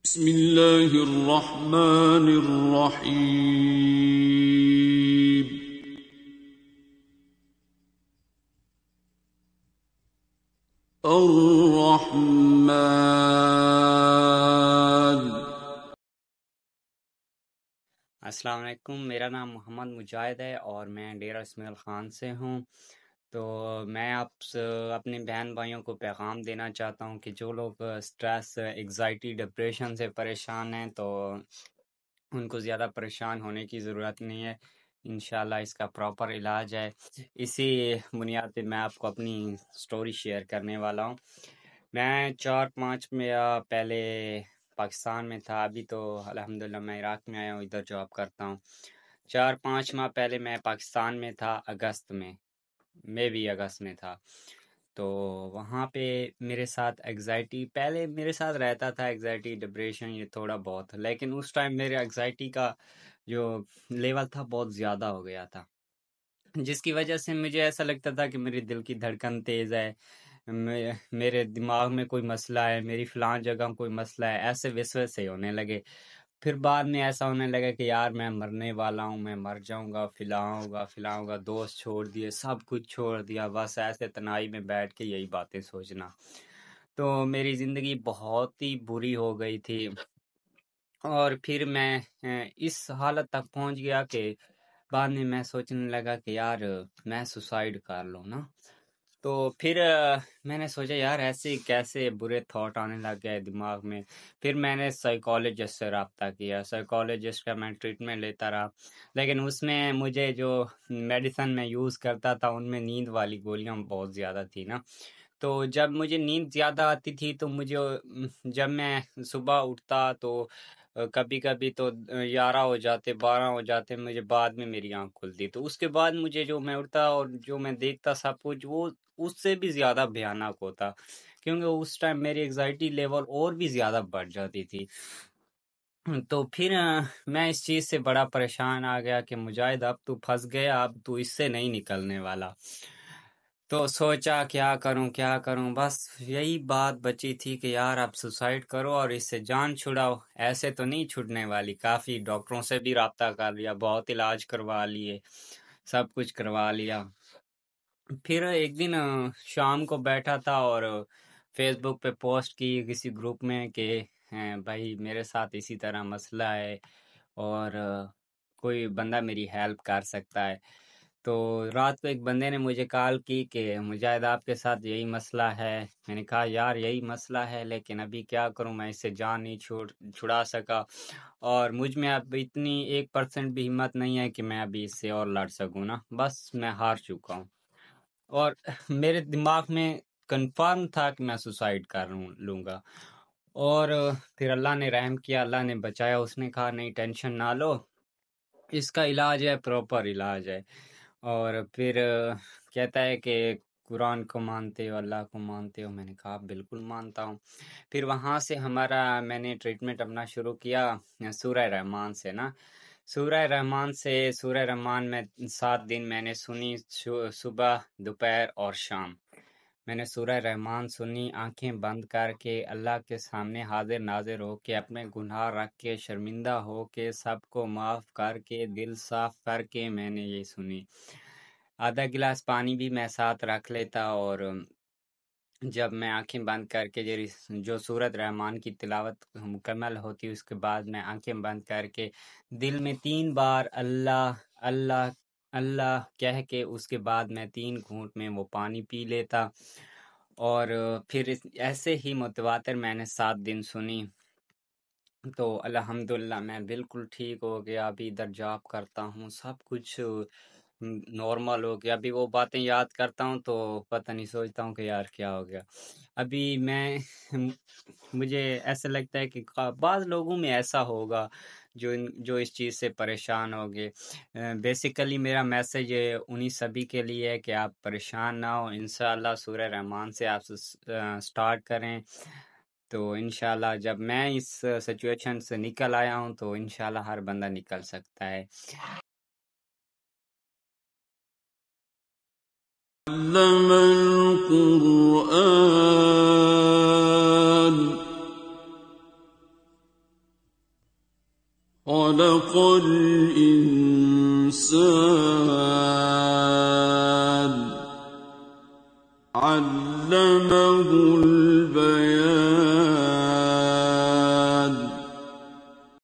بسم اللہ الرحمن الرحیم الرحمن۔ السلام علیکم، میرا نام محمد مجاہد ہے اور میں ڈیرہ اسماعیل خان سے ہوں۔ تو میں اپنے بہن بھائیوں کو پیغام دینا چاہتا ہوں کہ جو لوگ سٹریس، ایگزائٹی، ڈپریشن سے پریشان ہیں تو ان کو زیادہ پریشان ہونے کی ضرورت نہیں ہے، انشاءاللہ اس کا پراپر علاج ہے۔ اسی بنیاد پہ میں آپ کو اپنی سٹوری شیئر کرنے والا ہوں۔ میں 4-5 میں پہلے پاکستان میں تھا، ابھی تو الحمدللہ میں عراق میں آیا ہوں، ادھر جاب کرتا ہوں۔ 4-5 ماہ پہلے میں پاکستان میں تھا، اگست میں تھا۔ تو وہاں پہ میرے ساتھ ایگزائٹی، پہلے میرے ساتھ رہتا تھا ایگزائٹی، ڈپریشن، یہ تھوڑا بہت، لیکن اس ٹائم میرے ایگزائٹی کا جو لیول تھا بہت زیادہ ہو گیا تھا، جس کی وجہ سے مجھے ایسا لگتا تھا کہ میری دل کی دھڑکن تیز ہے، میرے دماغ میں کوئی مسئلہ ہے، میری فلاں جگہ کوئی مسئلہ ہے، ایسے وسوسے ہونے لگے۔ پھر بعد میں ایسا ہونے لگا کہ یار میں مرنے والا ہوں، میں مر جاؤں گا، فلاں ہوگا، دوست چھوڑ دیے، سب کچھ چھوڑ دیا، بس ایسے تنہائی میں بیٹھ کے یہی باتیں سوچنا۔ تو میری زندگی بہت ہی بری ہو گئی تھی، اور پھر میں اس حالت تک پہنچ گیا کہ بعد میں سوچنے لگا کہ یار میں سوسائڈ کر لوں نا۔ تو پھر میں نے سوچا یار ایسے کیسے برے تھاٹ آنے لگ گئے دماغ میں۔ پھر میں نے سائیکالوجسٹ سے رابطہ کیا، سائیکالوجسٹ کا میں ٹریٹمنٹ لیتا رہا، لیکن اس میں مجھے جو میڈیسن میں یوز کرتا تھا ان میں نیند والی گولیاں بہت زیادہ تھی نا۔ تو جب مجھے نیند زیادہ آتی تھی تو مجھے، جب میں صبح اٹھتا تو کبھی کبھی تو 11 ہو جاتے، 12 ہو جاتے، مجھے بعد میں میری آنکھ کھلتی، تو اس کے بعد مجھے جو میں اٹھتا اور جو میں دیکھتا سب کچھ وہ اس سے بھی زیادہ بھیانک ہوتا، کیونکہ اس ٹائم میری ایگزائٹی لیول اور بھی زیادہ بڑھ جاتی تھی۔ تو پھر میں اس چیز سے بڑا پریشان آ گیا کہ مجاہد اب تو پھنس گیا، اب تو اس سے نہیں نکلنے والا۔ تو سوچا کیا کروں، بس یہی بات بچی تھی کہ یار اب سوسائڈ کرو اور اس سے جان چھڑاؤ، ایسے تو نہیں چھڑنے والی۔ کافی ڈاکٹروں سے بھی رابطہ کر لیا، بہت علاج کروا لیے، سب کچھ کروا لیا۔ پھر ایک دن شام کو بیٹھا تھا اور فیس بک پہ پوسٹ کی کسی گروپ میں کہ بھائی میرے ساتھ اسی طرح مسئلہ ہے اور کوئی بندہ میری ہیلپ کر سکتا ہے۔ تو رات کو ایک بندے نے مجھے کال کی کہ مجاہد آپ کے ساتھ یہی مسئلہ ہے۔ میں نے کہا یار یہی مسئلہ ہے، لیکن ابھی کیا کروں، میں اس سے جان نہیں چھڑا سکا، اور مجھ میں اب اتنی 1% بھی ہمت نہیں ہے کہ میں ابھی اس سے اور لڑ سکوں نا، بس میں ہار چکا ہوں۔ اور میرے دماغ میں کنفرم تھا کہ میں سوسائڈ کر لوں گا، اور پھر اللہ نے رحم کیا، اللہ نے بچایا۔ اس نے کہا نہیں ٹینشن نہ لو، اس کا علاج ہے، پراپر علاج ہے۔ اور پھر کہتا ہے کہ قرآن کو مانتے ہو، اللہ کو مانتے ہو؟ میں نے کہا بالکل مانتا ہوں۔ پھر وہاں سے میں نے ٹریٹمنٹ اپنا شروع کیا سورہ رحمان سے نا۔ سورہ رحمان میں 7 دن میں نے سنی، صبح، دوپہر اور شام میں نے سورہ رحمان سنی، آنکھیں بند کر کے، اللہ کے سامنے حاضر ناظر ہو کے، اپنے گناہ رکھ کے، شرمندہ ہو کے، سب کو معاف کر کے، دل صاف کر کے میں نے یہ سنی۔ آدھا گلاس پانی بھی میں ساتھ رکھ لیتا، اور جب میں آنکھیں بند کر کے جو سورت رحمان کی تلاوت مکمل ہوتی اس کے بعد میں آنکھیں بند کر کے دل میں 3 بار اللہ اللہ اللہ کہہ کے، اس کے بعد میں 3 گھونٹ میں وہ پانی پی لیتا، اور پھر ایسے ہی متواتر میں نے 7 دن سنی۔ تو الحمدللہ میں بالکل ٹھیک ہو گیا، ابھی ادھر جاب کرتا ہوں، سب کچھ نارمل ہو گیا۔ ابھی وہ باتیں یاد کرتا ہوں تو پتہ نہیں، سوچتا ہوں کہ یار کیا ہو گیا۔ ابھی مجھے ایسا لگتا ہے کہ بعض لوگوں میں ایسا ہوگا جو اس چیز سے پریشان ہوگے۔ بیسیکلی میرا میسج انہی سبھی کے لیے ہے کہ آپ پریشان نہ ہو، انشاءاللہ سورہ رحمان سے آپ سٹارٹ کریں، تو انشاءاللہ جب میں اس سچویشن سے نکل آیا ہوں تو انشاءاللہ ہر بندہ نکل سکتا ہے۔ علم القرآن خلق الإنسان علمه البيان